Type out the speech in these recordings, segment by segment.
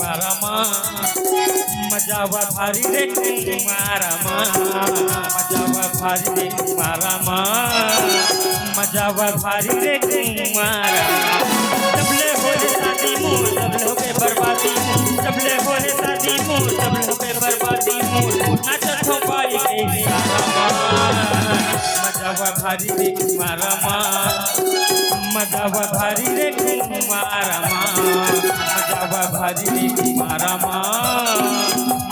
मारा माँ मजावा भारी रे मारा माँ मजावा भारी रे मारा माँ मजावा भारी रे मारा सबले होले शादी मोर सब लोगे बर्बादी सबले होले शादी मोर सब लोगे बर्बादी नाचत हो पाई के मजावा भारी रे मारा माँ मजावा भारी रे मारा माँ मजावा भारी रे मारा माँ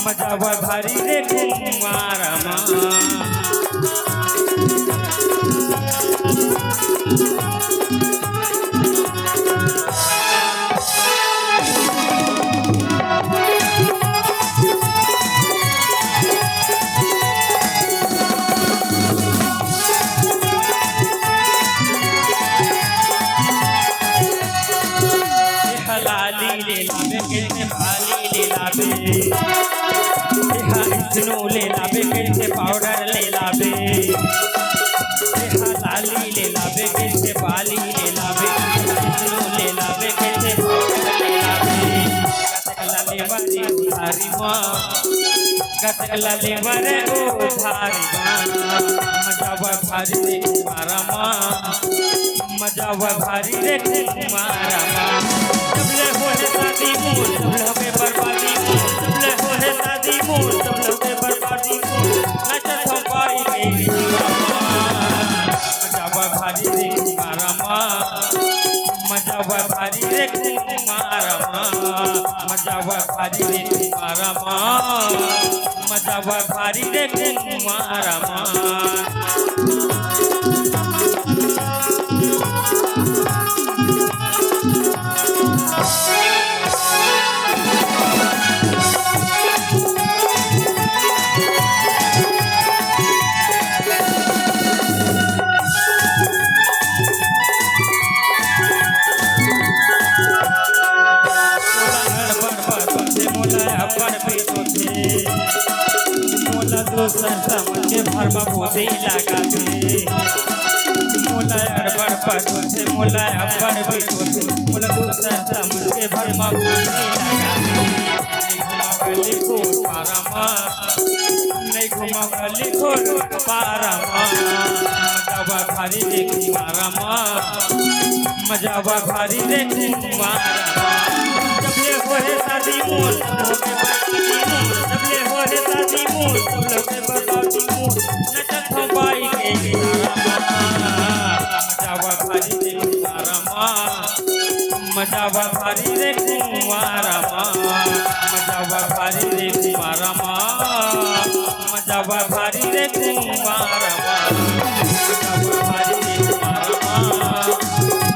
मजावा भारी रे मारा माँ लाली ले लाबे कैसे भाली ले लाबे इतनो ले लाबे कैसे पाउडर ले लाबे लाली ले लाबे कैसे बाली ले लाबे इतनो ले लाबे कैसे पाउडर ले लाबे गतकला ले वाली उधारी माँ गतकला ले वाले उधारी माँ मजावा भारी रे मारा माँ मजावा भारी रे मारा माँ सबले होले शादी मोर सब लोगे बर्बादी सबले होले शादी मोर सब लोगे बर्बादी नाचत हो पाई के मजावा भारी रे मारा माँ मजावा भारी रे मारा माँ मजावा भारी रे मारा माँ मजावा भारी रे मारा माँ मोला दोसर समझ के भरमा बोधे लगा दे मोला अड़बड़ पटो से मोला अब्बड़ बेटो से मोला दोसर समझ के भरमा बोधे लगा दे नहीं घुमा गली खोर पारा माँ नहीं घुमा गली खोर पारा माँ मजावा भारी रे मारा माँ मजावा भारी रे मारा माँ सबले होले शादी मोर सबले होले शादी मोर सब लोगे बर्बादी नचत हो पाई के मजावा भारी रे मारा माँ मजावा भारी रे मारा माँ मजावा भारी रे मारा माँ मजावा भारी रे मारा माँ मजावा भारी रे मारा माँ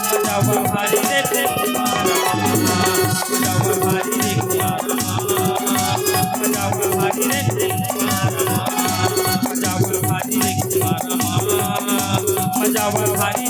मजावा भारी रे मारा माँ मजावा भारी रे मारा माँ मजावा भारी रे मारा माँ मजावा भारी रे मारा माँ मजावा भारी